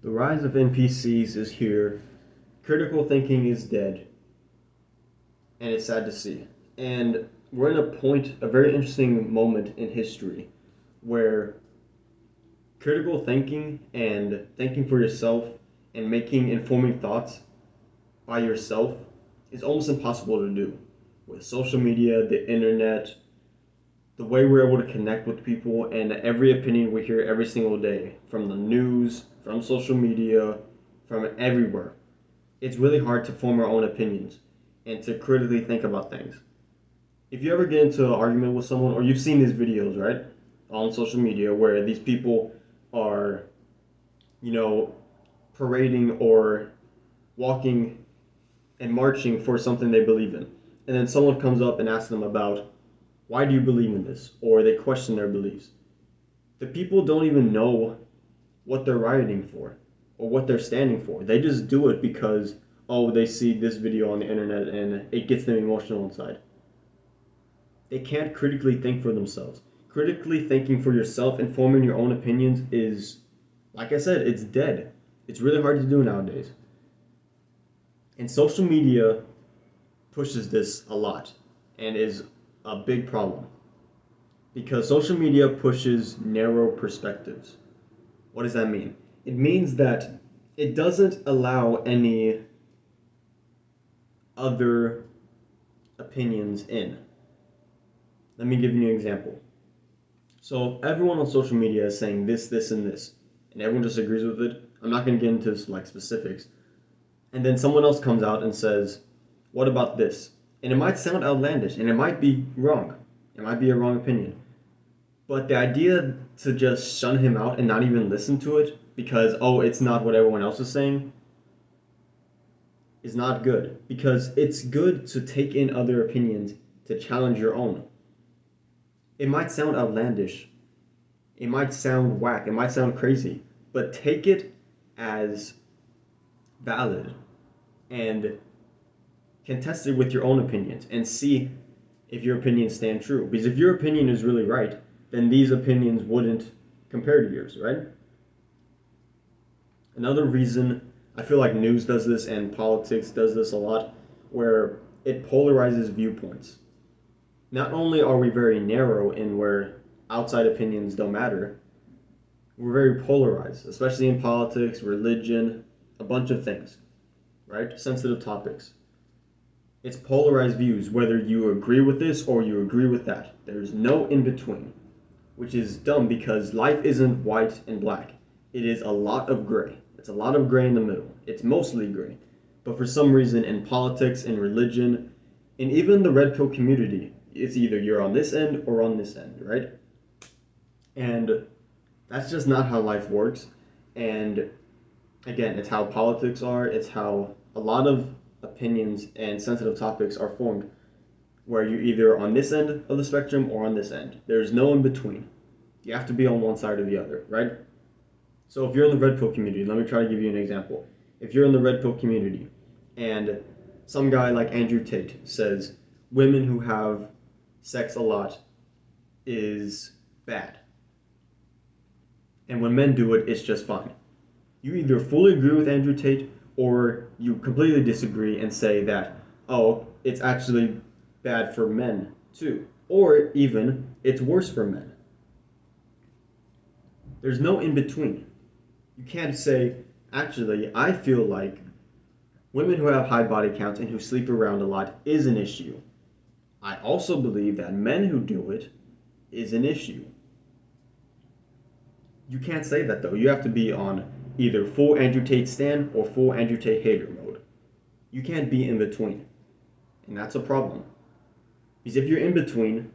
The rise of NPCs is here. Critical thinking is dead, and it's sad to see. And we're in a very interesting moment in history where critical thinking and thinking for yourself and making informing thoughts by yourself is almost impossible to do. With social media, the internet, the way we're able to connect with people, and every opinion we hear every single day from the news, from social media, from everywhere. It's really hard to form our own opinions and to critically think about things. If you ever get into an argument with someone, or you've seen these videos, right, on social media where these people are, you know, parading or walking and marching for something they believe in. And then someone comes up and asks them about, why do you believe in this? Or they question their beliefs. The people don't even know what they're rioting for or what they're standing for. They just do it because, oh, they see this video on the internet and it gets them emotional inside. They can't critically think for themselves. Critically thinking for yourself and forming your own opinions is, like I said, it's dead. It's really hard to do nowadays. And social media pushes this a lot and is a big problem because social media pushes narrow perspectives. What does that mean? It means that it doesn't allow any other opinions in. Let me give you an example. So everyone on social media is saying this, this, and this, and everyone just agrees with it. I'm not going to get into like specifics. And then someone else comes out and says, what about this? And it might sound outlandish, and it might be wrong. It might be a wrong opinion. But the idea to just shun him out and not even listen to it because, oh, it's not what everyone else is saying is not good. Because it's good to take in other opinions to challenge your own. It might sound outlandish. It might sound whack. It might sound crazy. But take it as valid and contest it with your own opinions and see if your opinions stand true. Because if your opinion is really right, then these opinions wouldn't compare to yours, right? Another reason I feel like news does this and politics does this a lot, where it polarizes viewpoints. Not only are we very narrow in where outside opinions don't matter, we're very polarized, especially in politics, religion, a bunch of things, right? Sensitive topics. It's polarized views, whether you agree with this or you agree with that. There's no in between, which is dumb because life isn't white and black. It is a lot of gray. It's a lot of gray in the middle. It's mostly gray. But for some reason in politics, in religion, and even the red pill community, it's either you're on this end or on this end, right? And that's just not how life works. And again, it's how politics are. It's how a lot of opinions and sensitive topics are formed, where you're either on this end of the spectrum or on this end. There's no in between. You have to be on one side or the other, right? So if you're in the red pill community, let me try to give you an example. If you're in the red pill community and some guy like Andrew Tate says women who have sex a lot is bad, and when men do it, it's just fine. You either fully agree with Andrew Tate or you completely disagree and say that, oh, it's actually bad for men too. Or even, it's worse for men. There's no in between. You can't say, actually, I feel like women who have high body counts and who sleep around a lot is an issue. I also believe that men who do it is an issue. You can't say that though. You have to be on either full Andrew Tate stan or full Andrew Tate hater mode. You can't be in between. And that's a problem. Because if you're in between,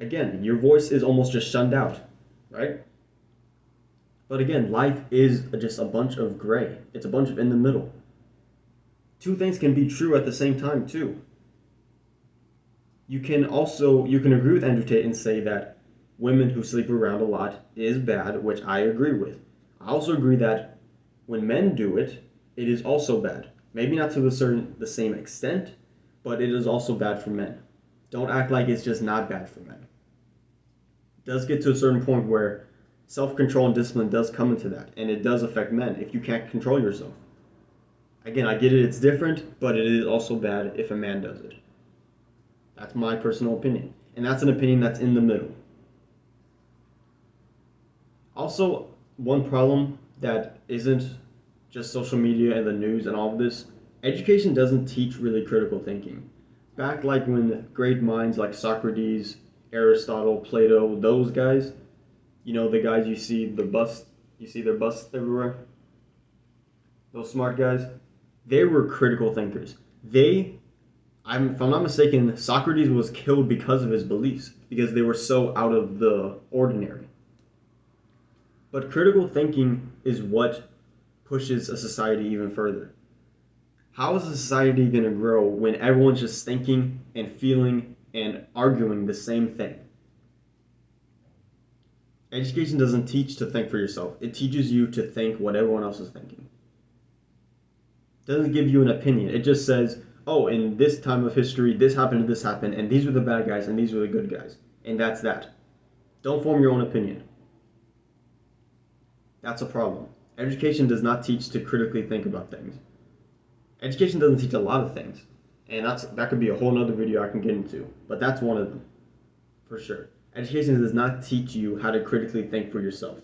again, your voice is almost just shunned out, right? But again, life is just a bunch of gray. It's a bunch of in the middle. Two things can be true at the same time too. You can agree with Andrew Tate and say that women who sleep around a lot is bad, which I agree with. I also agree that when men do it, it is also bad. Maybe not to the same extent, but it is also bad for men. Don't act like it's just not bad for men. It does get to a certain point where self-control and discipline does come into that, and it does affect men if you can't control yourself. Again, I get it, it's different, but it is also bad if a man does it. That's my personal opinion, and that's an opinion that's in the middle. Also, one problem that isn't just social media and the news and all of this, education doesn't teach really critical thinking. Back like when great minds like Socrates, Aristotle, Plato, those guys, the guys you see their busts everywhere, those smart guys, they were critical thinkers. If I'm not mistaken, Socrates was killed because of his beliefs, because they were so out of the ordinary. But critical thinking is what pushes a society even further. How is a society going to grow when everyone's just thinking and feeling and arguing the same thing? Education doesn't teach to think for yourself. It teaches you to think what everyone else is thinking. It doesn't give you an opinion. It just says, oh, in this time of history, this happened, and these were the bad guys, and these were the good guys. And that's that. Don't form your own opinion. That's a problem. Education does not teach to critically think about things. Education doesn't teach a lot of things. And that could be a whole nother video I can get into. But that's one of them, for sure. Education does not teach you how to critically think for yourself.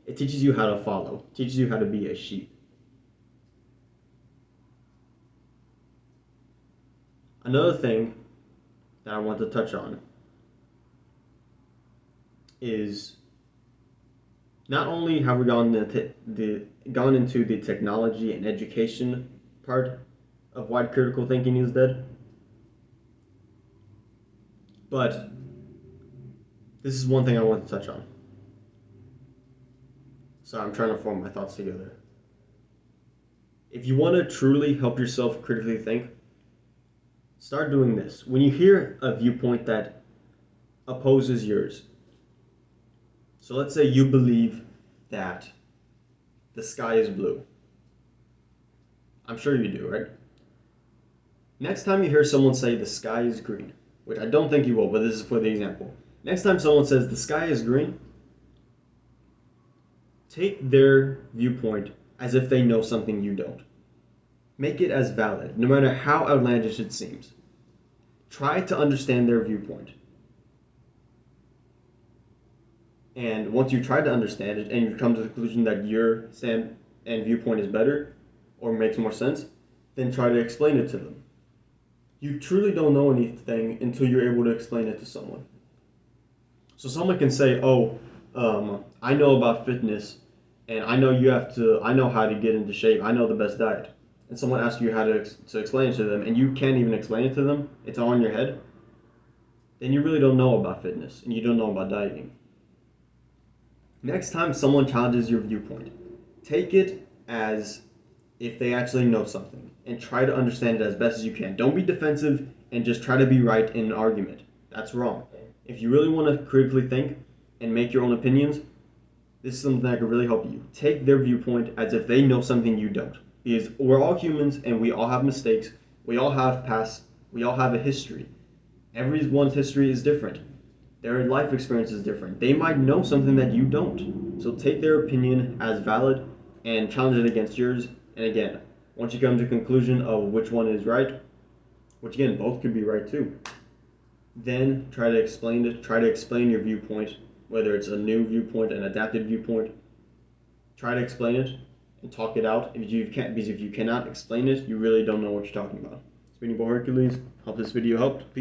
It teaches you how to follow. It teaches you how to be a sheep. Another thing that I want to touch on is not only have we gone into the technology and education part of why critical thinking is dead, but this is one thing I want to touch on. So I'm trying to form my thoughts together. If you want to truly help yourself critically think, start doing this. When you hear a viewpoint that opposes yours, so let's say you believe that the sky is blue. I'm sure you do, right? Next time you hear someone say the sky is green, which I don't think you will, but this is for the example. Next time someone says the sky is green, take their viewpoint as if they know something you don't. Make it as valid, no matter how outlandish it seems. Try to understand their viewpoint. And once you try to understand it and you come to the conclusion that your stand and viewpoint is better or makes more sense, then try to explain it to them. You truly don't know anything until you're able to explain it to someone. So someone can say, I know about fitness and I know how to get into shape. I know the best diet. And someone asks you how to explain it to them and you can't even explain it to them. It's all in your head. Then you really don't know about fitness and you don't know about dieting. Next time someone challenges your viewpoint, take it as if they actually know something and try to understand it as best as you can. Don't be defensive and just try to be right in an argument. That's wrong. If you really want to critically think and make your own opinions, this is something that could really help you. Take their viewpoint as if they know something you don't. Because we're all humans and we all have mistakes. We all have past. We all have a history. Everyone's history is different. Their life experience is different. They might know something that you don't. So take their opinion as valid and challenge it against yours. And again, once you come to a conclusion of which one is right, which again, both could be right too, then try to explain it. Try to explain your viewpoint, whether it's a new viewpoint, an adapted viewpoint. Try to explain it and talk it out. Because if you cannot explain it, you really don't know what you're talking about. It's been your boy Hercules. Hope this video helped. Peace.